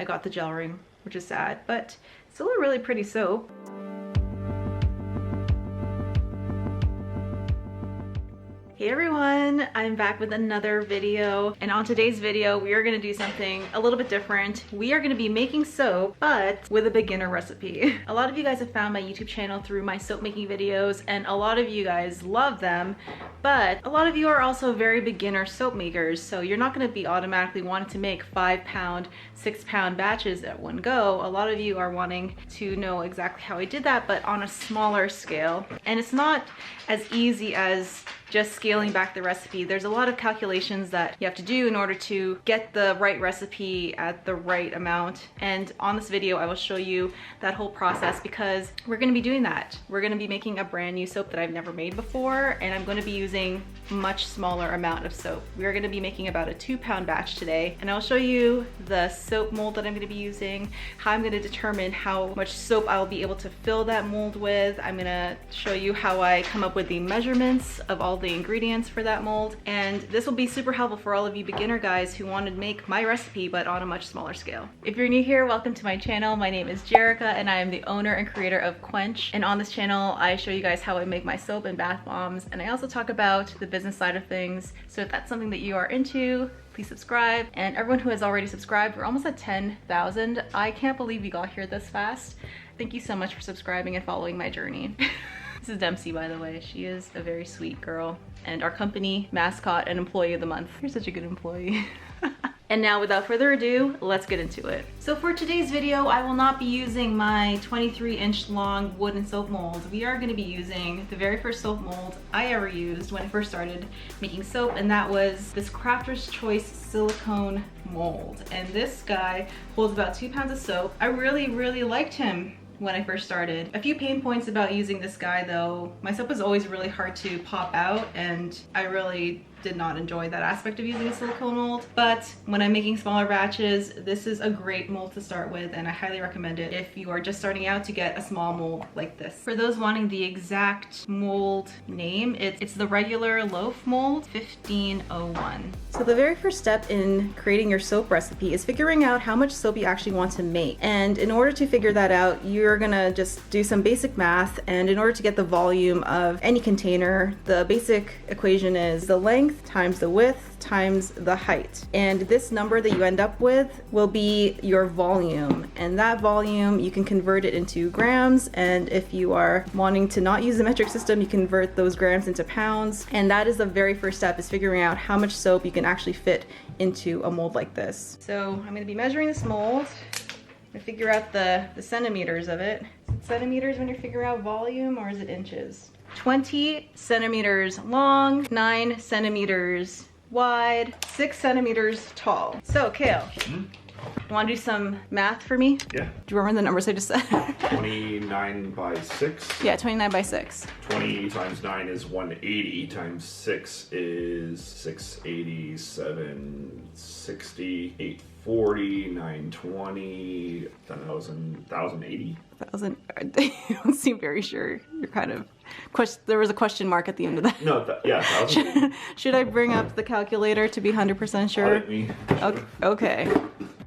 I got the gel ring, which is sad, but still a really pretty soap. Hey everyone, I'm back with another video, and on today's video we are going to do something a little bit different. We are going to be making soap, but with a beginner recipe. A lot of you guys have found my YouTube channel through my soap making videos, and a lot of you guys love them, but a lot of you are also very beginner soap makers, so you're not going to be automatically wanting to make 5-pound, 6-pound batches at one go. A lot of you are wanting to know exactly how I did that, but on a smaller scale, and it's not as easy as just scaling back the recipe. There's a lot of calculations that you have to do in order to get the right recipe at the right amount. And on this video, I will show you that whole process because we're gonna be doing that. We're gonna be making a brand new soap that I've never made before, and I'm gonna be using a much smaller amount of soap. We're gonna be making about a 2-pound batch today, and I'll show you the soap mold that I'm gonna be using, how I'm gonna determine how much soap I'll be able to fill that mold with. I'm gonna show you how I come up with the measurements of all the ingredients for that mold, and this will be super helpful for all of you beginner guys who want to make my recipe but on a much smaller scale. If you're new here, welcome to my channel. My name is Jerika and I am the owner and creator of Quench, and on this channel I show you guys how I make my soap and bath bombs, and I also talk about the business side of things. So if that's something that you are into, please subscribe. And everyone who has already subscribed, we're almost at 10,000. I can't believe we got here this fast. Thank you so much for subscribing and following my journey. This is Dempsey, by the way. She is a very sweet girl and our company mascot and employee of the month. You're such a good employee. And now, without further ado, let's get into it. So for today's video, I will not be using my 23-inch long wooden soap mold. We are going to be using the very first soap mold I ever used when I first started making soap, and that was this Crafter's Choice silicone mold. And this guy holds about 2 pounds of soap. I really liked him when I first started. A few pain points about using this guy though. My soap is always really hard to pop out, and I really did not enjoy that aspect of using a silicone mold. But when I'm making smaller batches, this is a great mold to start with, and I highly recommend it if you are just starting out to get a small mold like this. For those wanting the exact mold name, it's the regular loaf mold 1501. So the very first step in creating your soap recipe is figuring out how much soap you actually want to make. And in order to figure that out, you're gonna just do some basic math, and in order to get the volume of any container, the basic equation is the length times the width times the height. And this number that you end up with will be your volume. And that volume, you can convert it into grams. And if you are wanting to not use the metric system, you convert those grams into pounds. And that is the very first step, is figuring out how much soap you can actually fit into a mold like this. So I'm gonna be measuring this mold. I'm gonna figure out the centimeters of it. Is it centimeters when you're figuring out volume, or is it inches? 20 centimeters long, 9 centimeters wide, 6 centimeters tall. So, Kale, you want to do some math for me? Yeah. Do you remember the numbers I just said? 29 by 6. Yeah, 29 by 6. 20 times 9 is 180, times 6 is 680, 760, 840, 920, 1,080. 1,000. You don't seem very sure. You're kind of there was a question mark at the end of that. No, yeah, 1,000. Should I bring up the calculator to be 100% sure? Okay.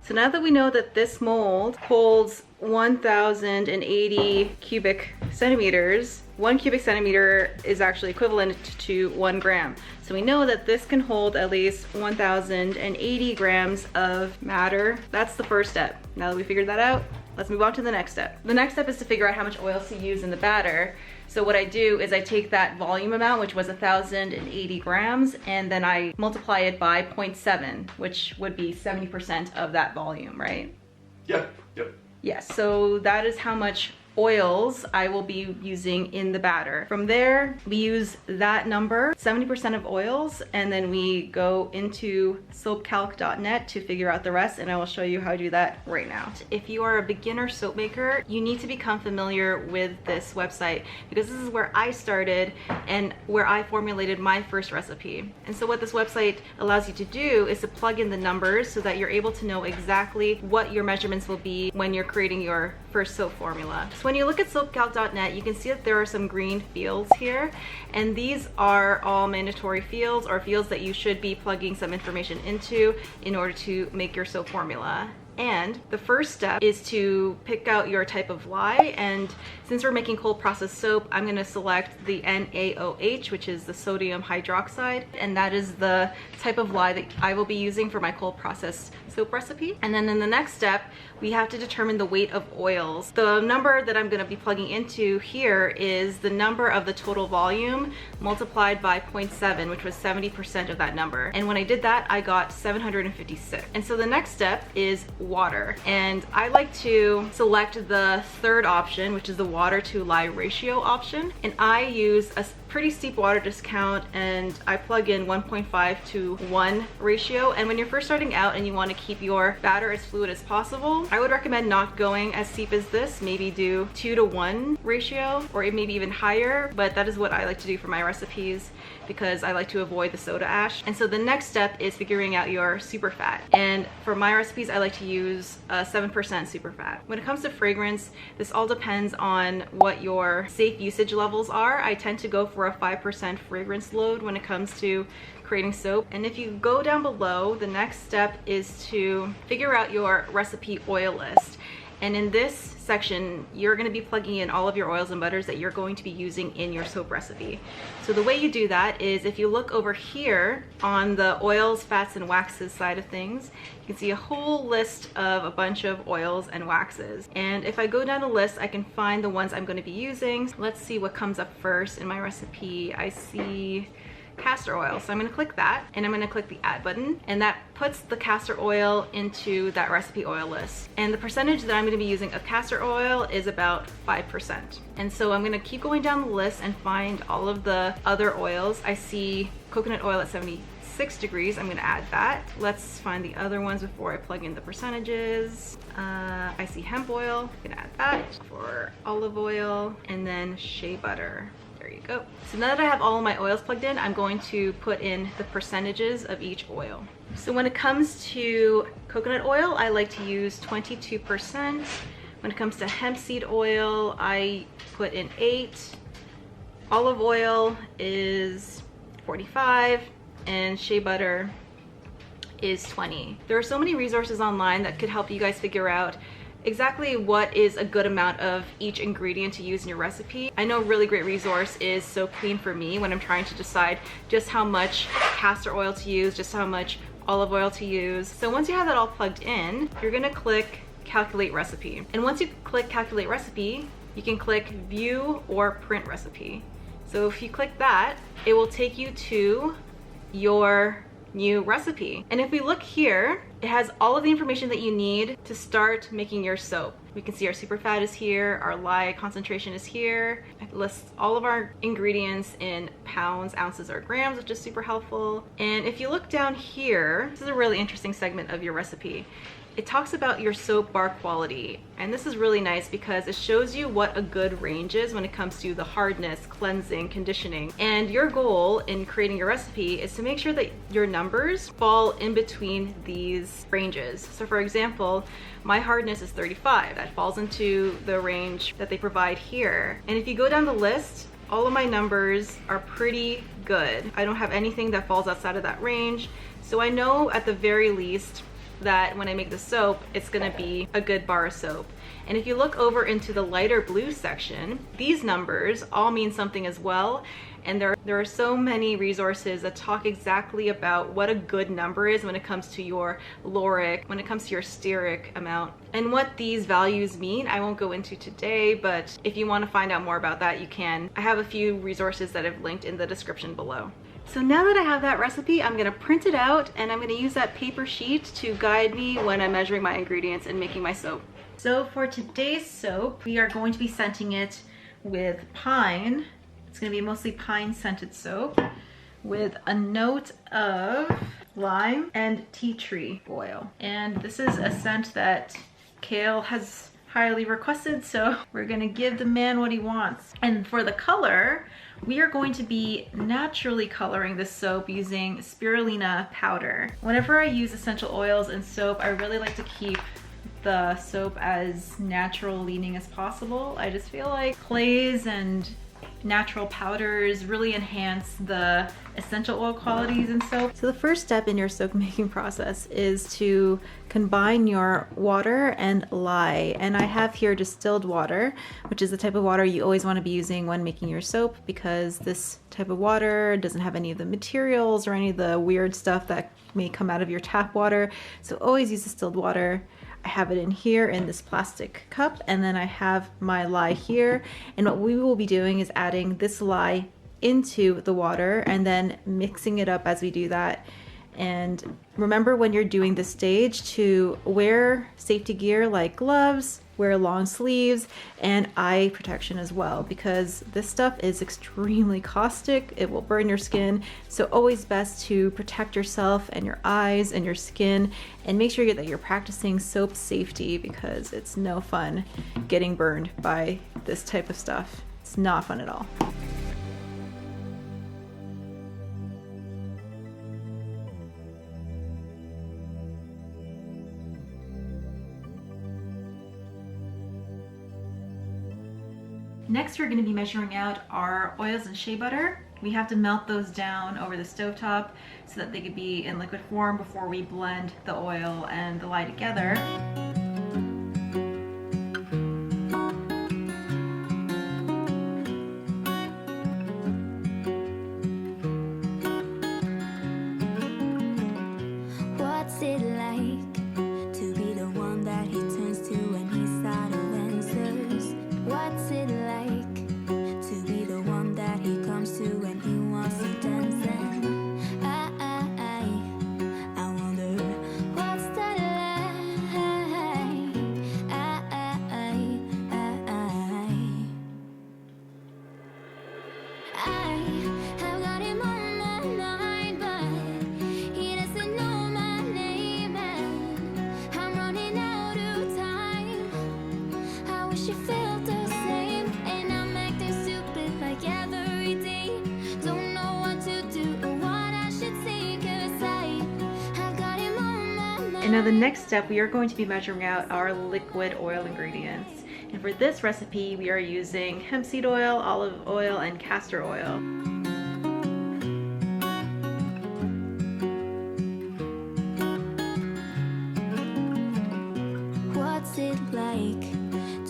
So now that we know that this mold holds 1,080 cubic centimeters, 1 cubic centimeter is actually equivalent to 1 gram. So we know that this can hold at least 1,080 grams of matter. That's the first step. Now that we figured that out, let's move on to the next step. The next step is to figure out how much oil to use in the batter. So what I do is I take that volume amount, which was 1,080 grams, and then I multiply it by 0.7, which would be 70% of that volume, right? Yep. Yes, so that is how much oils I will be using in the batter. From there, we use that number, 70% of oils, and then we go into soapcalc.net to figure out the rest, and I will show you how to do that right now. If you are a beginner soap maker, you need to become familiar with this website, because this is where I started and where I formulated my first recipe. And so what this website allows you to do is to plug in the numbers so that you're able to know exactly what your measurements will be when you're creating your first soap formula. So when you look at soapcalc.net, you can see that there are some green fields here, and these are all mandatory fields, or fields that you should be plugging some information into in order to make your soap formula. And the first step is to pick out your type of lye, and since we're making cold processed soap, I'm going to select the NaOH, which is the sodium hydroxide, and that is the type of lye that I will be using for my cold processed soap recipe. And then in the next step, we have to determine the weight of oils. The number that I'm going to be plugging into here is the number of the total volume multiplied by 0.7, which was 70% of that number. And when I did that, I got 756. And so the next step is water. And I like to select the third option, which is the water to lye ratio option. And I use a pretty steep water discount, and I plug in 1.5 to 1 ratio. And when you're first starting out and you want to keep your batter as fluid as possible, I would recommend not going as steep as this. Maybe do 2 to 1 ratio, or maybe even higher, but that is what I like to do for my recipes because I like to avoid the soda ash. And so the next step is figuring out your super fat. And for my recipes, I like to use 7% super fat. When it comes to fragrance, this all depends on what your safe usage levels are. I tend to go for a 5% fragrance load when it comes to creating soap. And if you go down below, the next step is to figure out your recipe oil list. And in this section, you're going to be plugging in all of your oils and butters that you're going to be using in your soap recipe. So the way you do that is if you look over here on the oils, fats, and waxes side of things, you can see a whole list of a bunch of oils and waxes. And if I go down the list, I can find the ones I'm going to be using. Let's see what comes up first in my recipe. I see castor oil, so I'm going to click that, and I'm going to click the add button, and that puts the castor oil into that recipe oil list. And the percentage that I'm going to be using of castor oil is about 5%. And so I'm going to keep going down the list and find all of the other oils. I see coconut oil at 76 degrees. I'm going to add that. Let's find the other ones before I plug in the percentages. I see hemp oil. I'm going to add that. For olive oil, and then shea butter. There you go. So now that I have all of my oils plugged in, I'm going to put in the percentages of each oil. So when it comes to coconut oil, I like to use 22%. When it comes to hemp seed oil, I put in 8. Olive oil is 45, and shea butter is 20. There are so many resources online that could help you guys figure out exactly what is a good amount of each ingredient to use in your recipe. I know a really great resource is Soap Queen for me when I'm trying to decide just how much castor oil to use, just how much olive oil to use. So once you have that all plugged in, you're gonna click calculate recipe. And once you click calculate recipe, you can click view or print recipe. So if you click that, it will take you to your new recipe. And if we look here, it has all of the information that you need to start making your soap. We can see our super fat is here, our lye concentration is here. It lists all of our ingredients in pounds, ounces, or grams, which is super helpful. And if you look down here, this is a really interesting segment of your recipe. It talks about your soap bar quality, and this is really nice because it shows you what a good range is when it comes to the hardness, cleansing, conditioning. And your goal in creating your recipe is to make sure that your numbers fall in between these ranges. So for example, my hardness is 35. That falls into the range that they provide here. And if you go down the list, all of my numbers are pretty good. I don't have anything that falls outside of that range. So I know at the very least that when I make the soap, it's gonna be a good bar of soap. And if you look over into the lighter blue section, these numbers all mean something as well. And there are so many resources that talk exactly about what a good number is when it comes to your lauric, when it comes to your stearic amount. And what these values mean, I won't go into today, but if you want to find out more about that, you can. I have a few resources that I've linked in the description below. So now that I have that recipe, I'm gonna print it out, and I'm gonna use that paper sheet to guide me when I'm measuring my ingredients and making my soap. So for today's soap, we are going to be scenting it with pine. It's gonna be mostly pine scented soap with a note of lime and tea tree oil. And this is a scent that Kale has highly requested, so we're gonna give the man what he wants. And for the color, we are going to be naturally coloring this soap using spirulina powder. Whenever I use essential oils in soap, I really like to keep the soap as natural leaning as possible. I just feel like clays and natural powders really enhance the essential oil qualities in soap. So the first step in your soap making process is to combine your water and lye. And I have here distilled water, which is the type of water you always want to be using when making your soap, because this type of water doesn't have any of the materials or any of the weird stuff that may come out of your tap water. So always use distilled water. I have it in here in this plastic cup, and then I have my lye here. And what we will be doing is adding this lye into the water and then mixing it up as we do that. And remember, when you're doing this stage, to wear safety gear like gloves, wear long sleeves, and eye protection as well, because this stuff is extremely caustic. It will burn your skin. So always best to protect yourself and your eyes and your skin, and make sure that you're practicing soap safety, because it's no fun getting burned by this type of stuff. It's not fun at all. Next, we're going to be measuring out our oils and shea butter. We have to melt those down over the stovetop so that they could be in liquid form before we blend the oil and the lye together. What's it like to be the one that he turns to when he's out of answers? What's it like to be the one that he comes to when he wants to dance? And I wonder what's that like? I've got him on my mind, but he doesn't know my name, and I'm running out of time. I wish you felt the same, and I'm acting stupid like every day. Don't know what to do or what I should say, 'cause I've got him on my mind. And now the next step, we are going to be measuring out our liquid oil ingredients. And for this recipe, we are using hemp seed oil, olive oil, and castor oil. What's it like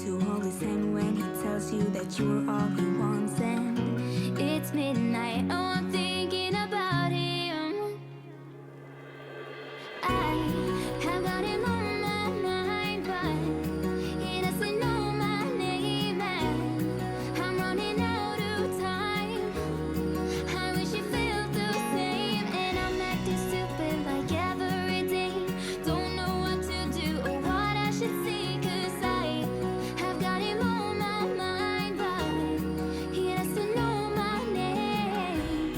to hold his hand when he tells you that you're all he wants? And it's midnight, oh, I'm thinking about him. I have got him on my mind, but he doesn't know my name, and I'm running out of time. I wish you felt the same, and I'm acting stupid like every day. Don't know what to do or what I should say, 'cause I have got him on my mind, but he doesn't know my name.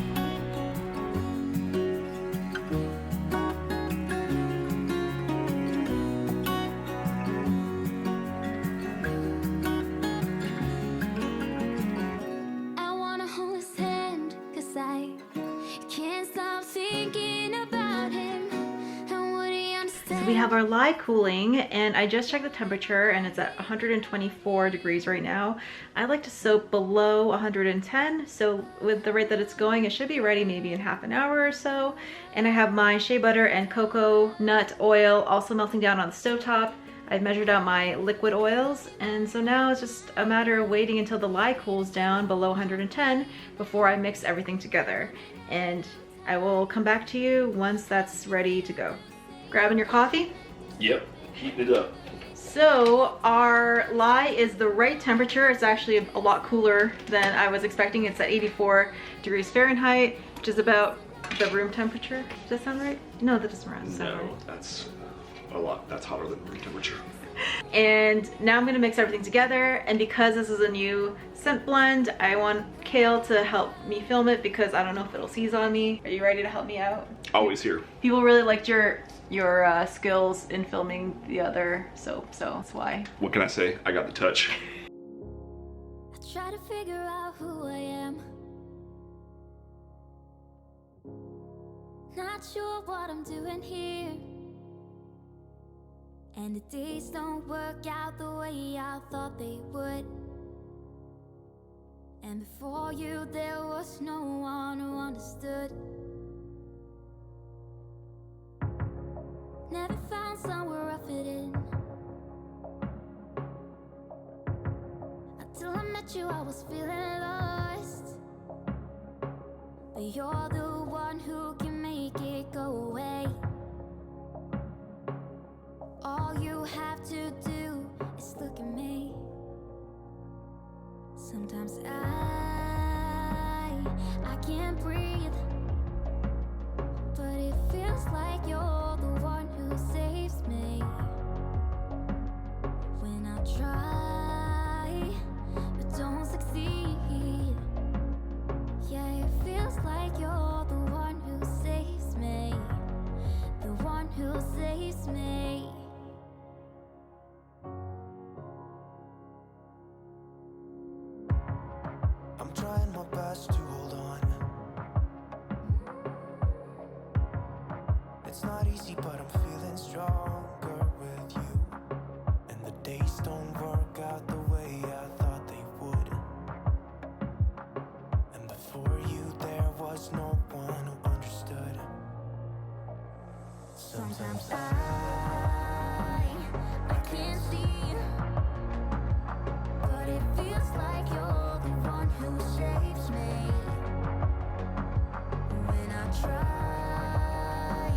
I wanna hold his hand, 'cause I can't stop thinking about him. And would he understand? We have our lye cooling, and I just checked the temperature and it's at 124 degrees right now. I like to soap below 110, so with the rate that it's going, it should be ready maybe in half an hour or so. And I have my shea butter and cocoa nut oil also melting down on the stovetop. I've measured out my liquid oils, and so now it's just a matter of waiting until the lye cools down below 110 before I mix everything together. And I will come back to you once that's ready to go. Grabbing your coffee? Yep, heating it up. So our lye is the right temperature. It's actually a lot cooler than I was expecting. It's at 84 degrees Fahrenheit, which is about the room temperature. Does that sound right? No, that doesn't sound No, right. that's a lot. That's hotter than room temperature. And now I'm gonna mix everything together, and because this is a new scent blend, I want Kale to help me film it because I don't know if it'll seize on me. Are you ready to help me out? Always here. People really liked your skills in filming the other soap, so that's why. What can I say? I got the touch. I try to figure out who I am. Not sure what I'm doing here. And the days don't work out the way I thought they would. And before you, there was no one who understood. Never found somewhere I fit in. Until I met you, I was feeling lost. But you're the one who can make it go away. All you have to do is look at me. Sometimes I can't breathe, but it feels like you're the one who saves me. When I try, but don't succeed. Yeah, it feels like you're the one who saves me. The one who saves me. I'm trying my best to hold on. It's not easy, but I'm feeling stronger with you. And the days don't work out the way I thought they would. And before you, there was no one who understood. Sometimes I can't see, but it feels like you're the one who saves me. When I try,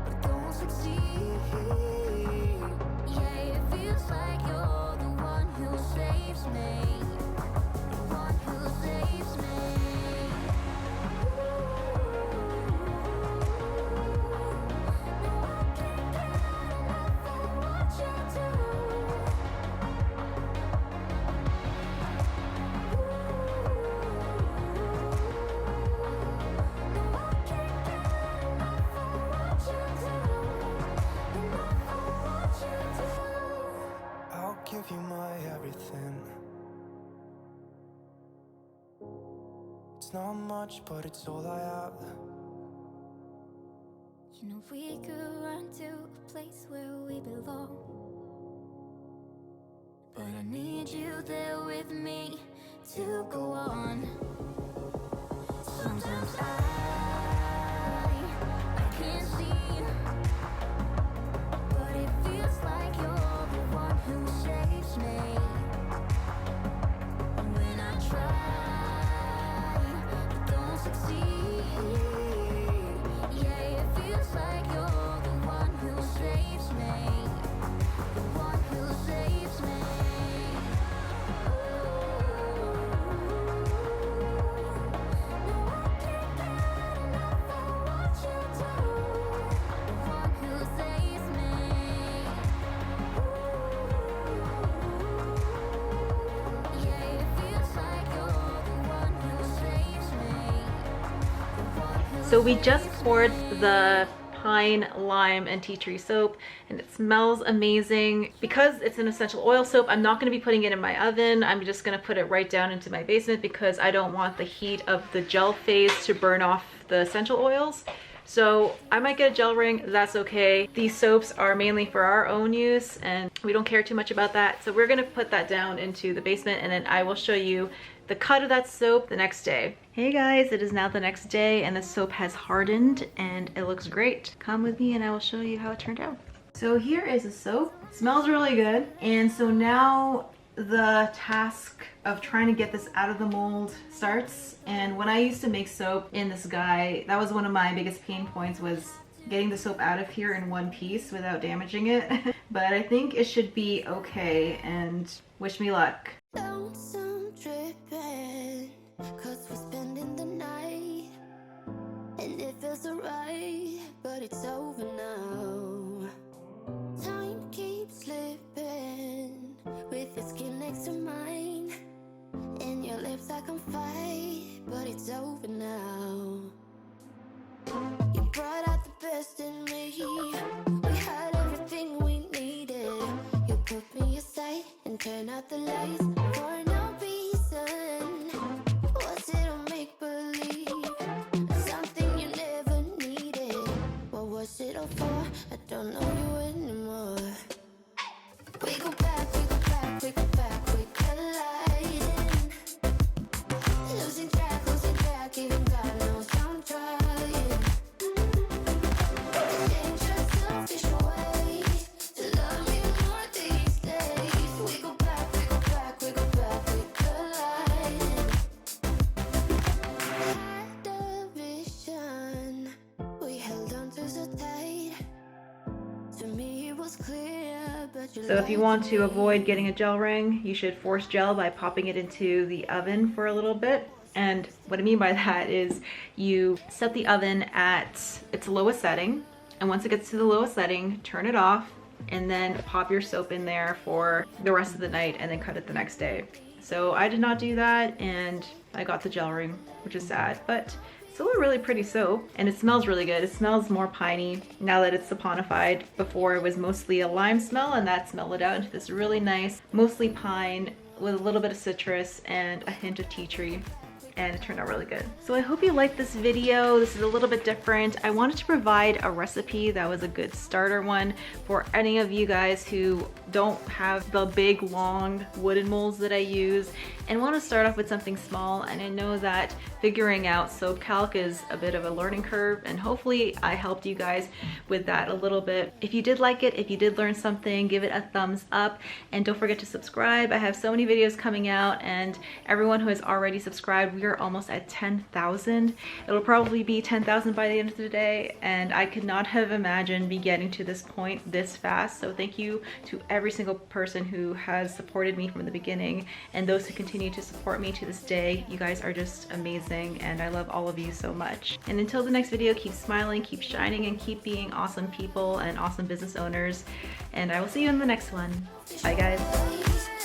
but don't succeed. Yeah, it feels like you're the one who saves me. The one who saves me. No, I can't get enough of what you do. No, I can't get enough of what you do. Enough of what you do. I'll give you my everything. It's not much, but it's all I have. You know we could run to a place where we belong, but I need you there with me to go on. Sometimes I can't see, but it feels like you're the one who saves me. When I try, but don't succeed. Yeah, it feels like you're the one who saves me. The one who saves me. No, I can't get enough of what you do. The one who saves me. Yeah, it feels like you're the one who saves me. The one who So we just saves poured me. the pine, lime, and tea tree soap, and it smells amazing. Because it's an essential oil soap, I'm not going to be putting it in my oven. I'm just going to put it right down into my basement because I don't want the heat of the gel phase to burn off the essential oils. So I might get a gel ring, that's okay. These soaps are mainly for our own use and we don't care too much about that. So we're gonna put that down into the basement and then I will show you the cut of that soap the next day. Hey guys, it is now the next day and the soap has hardened and it looks great. Come with me and I will show you how it turned out. So here is the soap. It smells really good. And so now the task of trying to get this out of the mold starts. And when I used to make soap in this guy, that was one of my biggest pain points, was getting the soap out of here in one piece without damaging it. But I think it should be okay, and wish me luck. Lonesome dripping, 'cause we're spending the night, and it feels alright, but it's over now. Time keeps slipping, with your skin next to mine, and your lips I can fight, but it's over now. You brought out the best in me, we had everything we needed. You put me aside and turn out the lights for no reason. Was it a make-believe, something you never needed? What was it all for? I don't know you anymore. We go back, we go back, we go back, we collide. So if you want to avoid getting a gel ring, you should force gel by popping it into the oven for a little bit. And what I mean by that is you set the oven at its lowest setting, and once it gets to the lowest setting, turn it off, and then pop your soap in there for the rest of the night and then cut it the next day. So I did not do that, and I got the gel ring, which is sad, but still a really pretty soap, and it smells really good. It smells more piney now that it's saponified. Before it was mostly a lime smell, and that's mellowed out into this really nice, mostly pine with a little bit of citrus and a hint of tea tree. And it turned out really good. So I hope you liked this video. This is a little bit different. I wanted to provide a recipe that was a good starter one for any of you guys who don't have the big long wooden molds that I use and want to start off with something small. And I know that figuring out soap calc is a bit of a learning curve, and hopefully I helped you guys with that a little bit. If you did like it, if you did learn something, give it a thumbs up, and don't forget to subscribe. I have so many videos coming out, and everyone who has already subscribed, we are almost at 10,000. It'll probably be 10,000 by the end of the day, and I could not have imagined me getting to this point this fast. So thank you to every single person who has supported me from the beginning, and those who continue to support me to this day. You guys are just amazing, and I love all of you so much. And until the next video, keep smiling, keep shining, and keep being awesome people and awesome business owners. And I will see you in the next one. Bye guys.